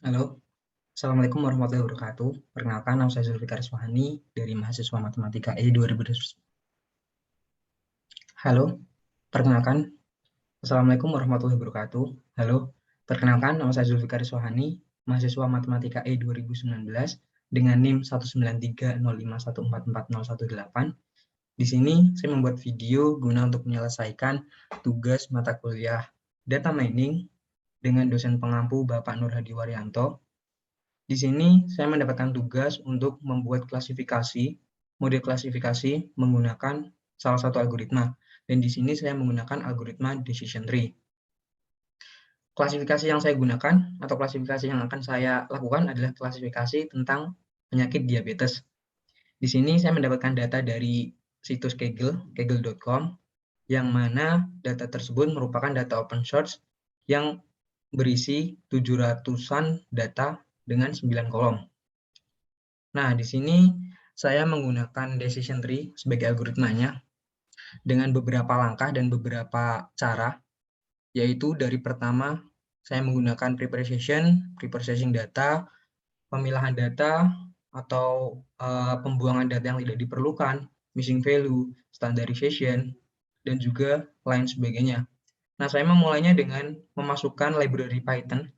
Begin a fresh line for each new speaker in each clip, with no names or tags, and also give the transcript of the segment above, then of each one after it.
Halo, Assalamualaikum warahmatullahi wabarakatuh. Perkenalkan, nama saya Zulfikar Iswahani dari mahasiswa Matematika E 2020. Halo, perkenalkan, Assalamualaikum warahmatullahi wabarakatuh. Halo, perkenalkan, nama saya Zulfikar Iswahani, mahasiswa Matematika E 2019 dengan NIM 19305144018. Di sini saya membuat video guna untuk menyelesaikan tugas mata kuliah Data Mining dengan dosen pengampu Bapak Nur Hadi Waryanto. Di sini saya mendapatkan tugas untuk membuat model klasifikasi menggunakan salah satu algoritma. Dan di sini saya menggunakan algoritma decision tree. Klasifikasi yang saya gunakan atau klasifikasi yang akan saya lakukan adalah klasifikasi tentang penyakit diabetes. Di sini saya mendapatkan data dari situs kaggle.com, yang mana data tersebut merupakan data open source yang berisi 700-an data dengan 9 kolom. Nah, di sini saya menggunakan decision tree sebagai algoritmanya dengan beberapa langkah dan beberapa cara, yaitu dari pertama saya menggunakan preprocessing data, pemilahan data, atau pembuangan data yang tidak diperlukan, missing value, standardization, dan juga lain sebagainya. Nah, saya memulainya dengan memasukkan library Python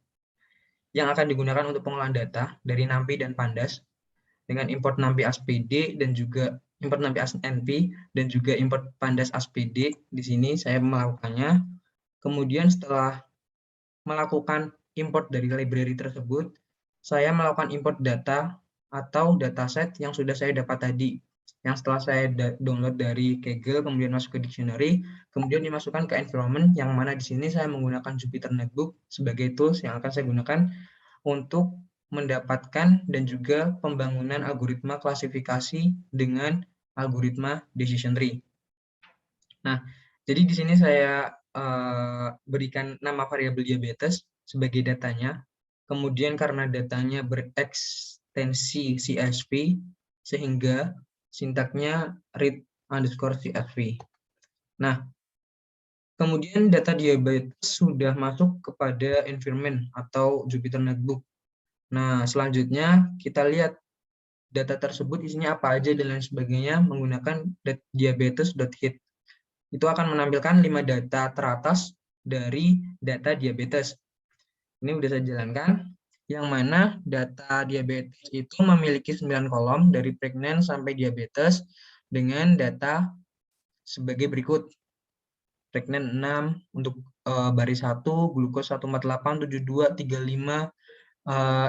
yang akan digunakan untuk pengolahan data dari NumPy dan Pandas, dengan import NumPy ASPD dan juga import NumPy ASNP dan juga import Pandas ASPD. Di sini saya melakukannya. Kemudian setelah melakukan import dari library tersebut, saya melakukan import data atau dataset yang sudah saya dapat tadi. Yang setelah saya download dari Kaggle, kemudian masuk ke dictionary, kemudian dimasukkan ke environment, yang mana di sini saya menggunakan Jupyter Notebook sebagai tools yang akan saya gunakan untuk mendapatkan dan juga pembangunan algoritma klasifikasi dengan algoritma decision tree. Nah, jadi di sini saya berikan nama variabel diabetes sebagai datanya. Kemudian karena datanya berekstensi CSV, sehingga sintaknya read_CSV. Nah, kemudian data diabetes sudah masuk kepada environment atau Jupyter Notebook. Nah, selanjutnya kita lihat data tersebut isinya apa aja dan lain sebagainya menggunakan diabetes.hit. Itu akan menampilkan 5 data teratas dari data diabetes. Ini udah saya jalankan, yang mana data diabetes itu memiliki 9 kolom dari pregnant sampai diabetes dengan data sebagai berikut. Pregnant 6 untuk baris 1, glukos 1487235,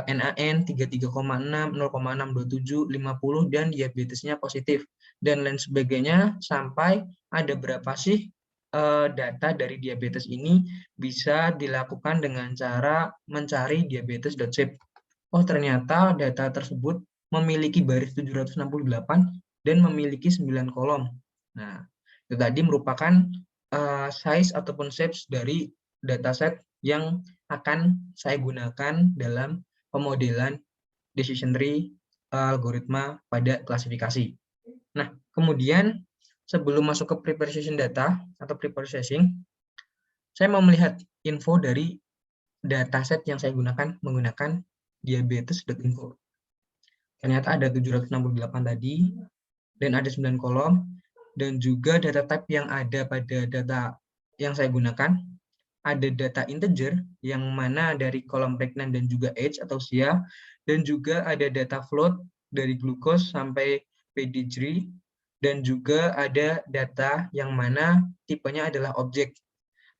NaN 33,6, 0,627, 50, dan diabetesnya positif, dan lain sebagainya, sampai ada berapa sih data dari diabetes ini bisa dilakukan dengan cara mencari diabetes.shape. Oh, ternyata data tersebut memiliki baris 768 dan memiliki 9 kolom. Nah, itu tadi merupakan size ataupun shapes dari dataset yang akan saya gunakan dalam pemodelan decision tree algoritma pada klasifikasi. Nah, kemudian sebelum masuk ke preprocessing data atau preprocessing, saya mau melihat info dari dataset yang saya gunakan menggunakan diabetes.info. Ternyata ada 768 tadi, dan ada 9 kolom, dan juga data type yang ada pada data yang saya gunakan, ada data integer yang mana dari kolom pregnant dan juga age atau usia, dan juga ada data float dari glukos sampai pedigree, dan juga ada data yang mana tipenya adalah objek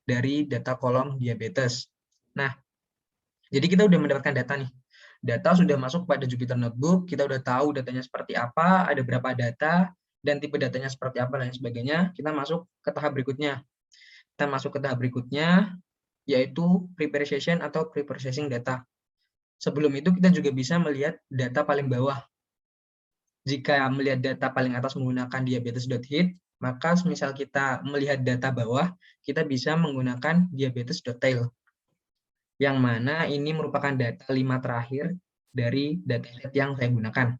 dari data kolom diabetes. Nah, jadi kita udah mendapatkan data nih. Data sudah masuk pada Jupyter Notebook, kita udah tahu datanya seperti apa, ada berapa data, dan tipe datanya seperti apa, dan sebagainya. Kita masuk ke tahap berikutnya. Kita masuk ke tahap berikutnya, yaitu preparation atau preprocessing data. Sebelum itu kita juga bisa melihat data paling bawah. Jika melihat data paling atas menggunakan diabetes.hit, maka misal kita melihat data bawah, kita bisa menggunakan diabetes.tail, yang mana ini merupakan data 5 terakhir dari dataset yang saya gunakan.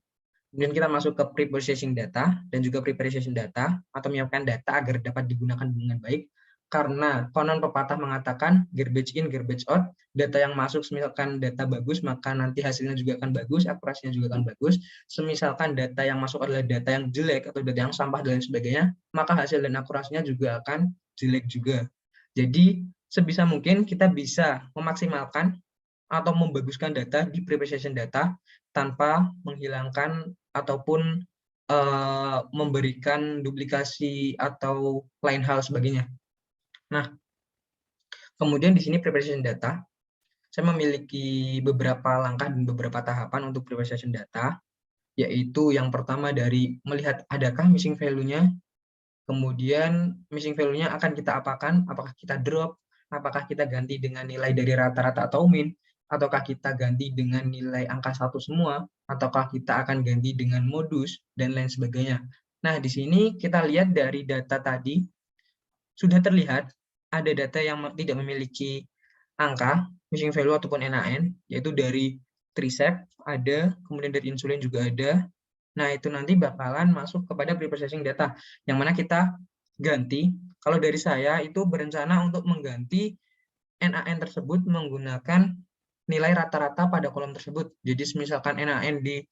Kemudian kita masuk ke preprocessing data dan juga preparation data atau menyiapkan data agar dapat digunakan dengan baik. karena konon pepatah mengatakan garbage in, garbage out, data yang masuk misalkan data bagus, maka nanti hasilnya juga akan bagus, akurasinya juga akan bagus. Semisalkan data yang masuk adalah data yang jelek atau data yang sampah dan lain sebagainya, maka hasil dan akurasinya juga akan jelek juga. Jadi sebisa mungkin kita bisa memaksimalkan atau membaguskan data di preprocessing data tanpa menghilangkan ataupun memberikan duplikasi atau lain hal sebagainya. Nah, kemudian di sini preparation data, saya memiliki beberapa langkah dan beberapa tahapan untuk preparation data, yaitu yang pertama dari melihat adakah missing value-nya, kemudian missing value-nya akan kita apakan, apakah kita drop, apakah kita ganti dengan nilai dari rata-rata atau min, ataukah kita ganti dengan nilai angka 1 semua, ataukah kita akan ganti dengan modus, dan lain sebagainya. Nah, di sini kita lihat dari data tadi, sudah terlihat ada data yang tidak memiliki angka, missing value ataupun NaN, yaitu dari Tricep ada, kemudian dari insulin juga ada. Nah, itu nanti bakalan masuk kepada preprocessing data, yang mana kita ganti. Kalau dari saya itu berencana untuk mengganti NaN tersebut menggunakan nilai rata-rata pada kolom tersebut. Jadi misalkan NaN di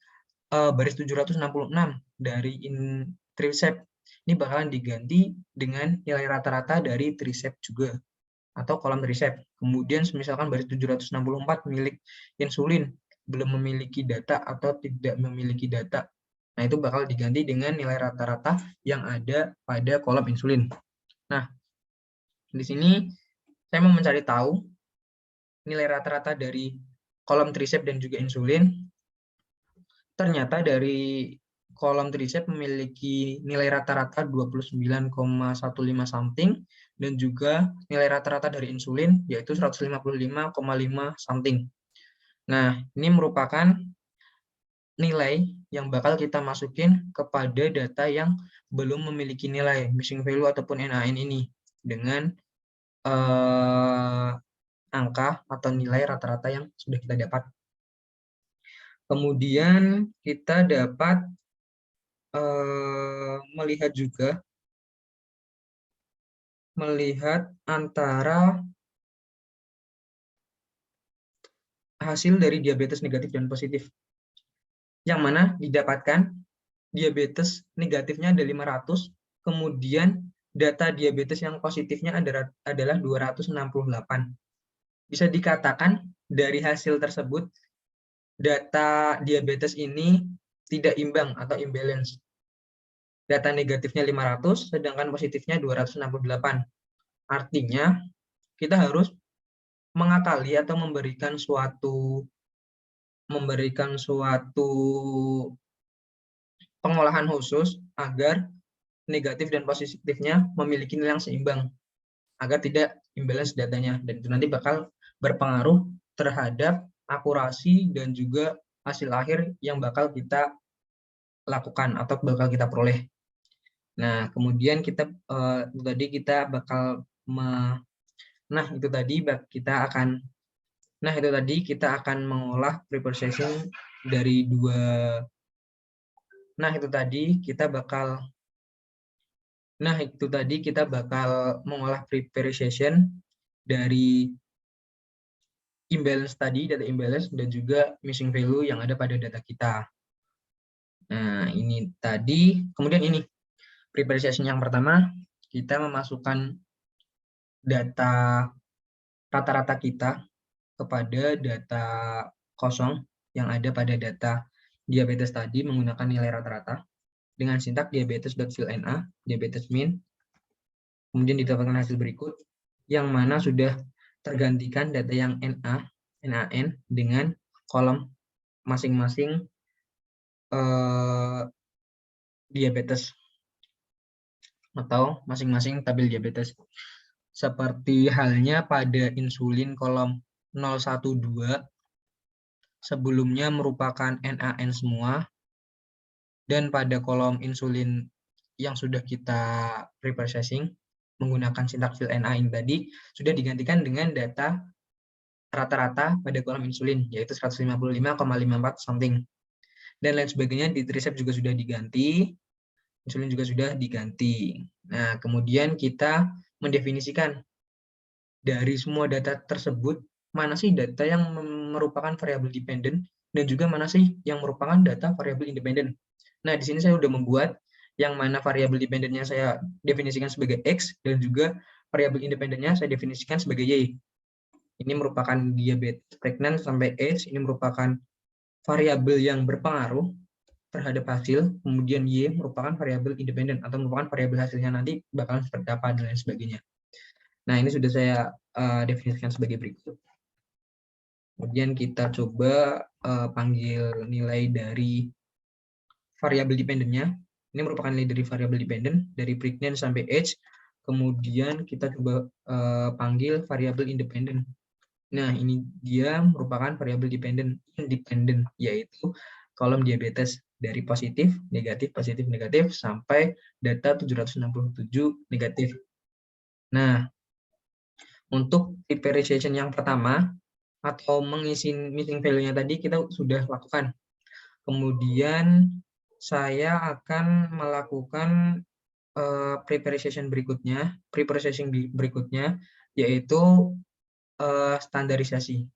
baris 766 dari Tricep, ini bakalan diganti dengan nilai rata-rata dari Tricep juga, atau kolom Tricep. Kemudian misalkan baris 764 milik insulin, belum memiliki data atau tidak memiliki data. Nah, itu bakal diganti dengan nilai rata-rata yang ada pada kolom insulin. Nah, di sini saya mau mencari tahu nilai rata-rata dari kolom Tricep dan juga insulin. Ternyata dari kolom Tricep memiliki nilai rata-rata 29,15 something dan juga nilai rata-rata dari insulin yaitu 155,5 something. Nah, ini merupakan nilai yang bakal kita masukin kepada data yang belum memiliki nilai missing value ataupun NaN ini dengan angka atau nilai rata-rata yang sudah kita dapat. Kemudian kita dapat melihat antara hasil dari diabetes negatif dan positif, yang mana didapatkan diabetes negatifnya ada 500, kemudian data diabetes yang positifnya adalah 268. Bisa dikatakan dari hasil tersebut data diabetes ini tidak imbang atau imbalance. Data negatifnya 500, sedangkan positifnya 268. Artinya, kita harus mengakali atau memberikan suatu pengolahan khusus agar negatif dan positifnya memiliki nilai yang seimbang, agar tidak imbalance datanya. Dan itu nanti bakal berpengaruh terhadap akurasi dan juga hasil akhir yang bakal kita lakukan atau bakal kita peroleh. Nah, kemudian kita kita akan mengolah preprocessing dari mengolah preprocessing dari imbalance tadi, data imbalance dan juga missing value yang ada pada data kita. Nah, ini tadi. Kemudian ini preprocessing yang pertama, kita memasukkan data rata-rata kita kepada data kosong yang ada pada data diabetes tadi menggunakan nilai rata-rata dengan sintak diabetes.fill.na, diabetes min. Kemudian didapatkan hasil berikut yang mana sudah tergantikan data yang NaN dengan kolom masing-masing diabetes atau masing-masing tabel diabetes. Seperti halnya pada insulin kolom 012 sebelumnya merupakan NaN semua, dan pada kolom insulin yang sudah kita preprocessing menggunakan sintak fill.na ini tadi sudah digantikan dengan data rata-rata pada kolom insulin yaitu 155,54 something dan lain sebagainya. Di Tricep juga sudah diganti, insulin juga sudah diganti. Nah, kemudian kita mendefinisikan dari semua data tersebut, mana sih data yang merupakan variabel dependent dan juga mana sih yang merupakan data variabel independen. Nah, di sini saya sudah membuat yang mana variabel dependennya saya definisikan sebagai X dan juga variabel independennya saya definisikan sebagai Y. Ini merupakan diabetes pregnant sampai age, ini merupakan variabel yang berpengaruh terhadap hasil, kemudian Y merupakan variabel independen atau merupakan variabel hasilnya nanti bakalan seperti apa dan lain sebagainya. Nah, ini sudah saya definisikan sebagai berikut. Kemudian kita coba panggil nilai dari variabel dependennya. Ini merupakan nilai dari variabel dependent dari pregnant sampai age. Kemudian kita coba panggil variabel independen. Nah, ini dia merupakan variabel independen, yaitu kolom diabetes dari positif, negatif, sampai data 767 negatif. Nah, untuk preparation yang pertama, atau mengisi missing value-nya tadi kita sudah lakukan. Kemudian saya akan melakukan preparation berikutnya, yaitu standarisasi.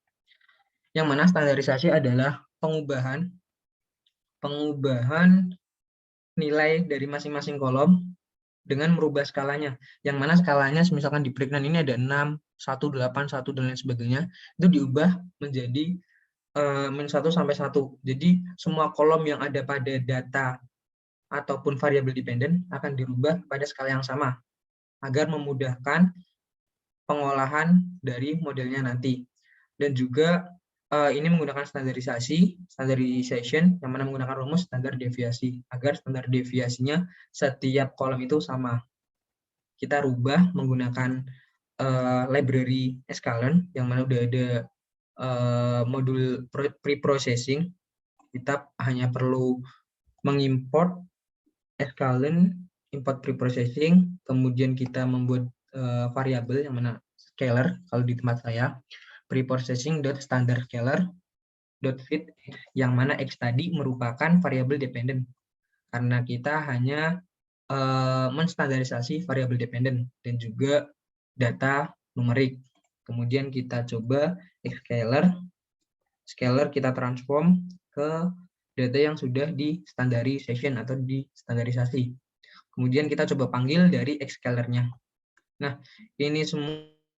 Yang mana standarisasi adalah pengubahan nilai dari masing-masing kolom dengan merubah skalanya. Yang mana skalanya misalkan di pregnant ini ada 6, 1, 8, 1 dan lain sebagainya, itu diubah menjadi min 1 sampai 1. Jadi semua kolom yang ada pada data ataupun variabel dependen akan dirubah pada skala yang sama agar memudahkan pengolahan dari modelnya nanti. Dan juga ini menggunakan standardization yang mana menggunakan rumus standar deviasi agar standar deviasinya setiap kolom itu sama. Kita rubah menggunakan library Escalern yang mana udah ada modul preprocessing. Kita hanya perlu mengimport Escalern, import preprocessing, kemudian kita membuat variabel yang mana scalar kalau di tempat saya, preprocessing.standardScalar.fit yang mana X tadi merupakan variabel dependent karena kita hanya menstandarisasi variabel dependent dan juga data numerik. Kemudian kita coba scalar kita transform ke data yang sudah di standarization atau di standarisasi. Kemudian kita coba panggil dari Xscaler-nya. Nah, ini semua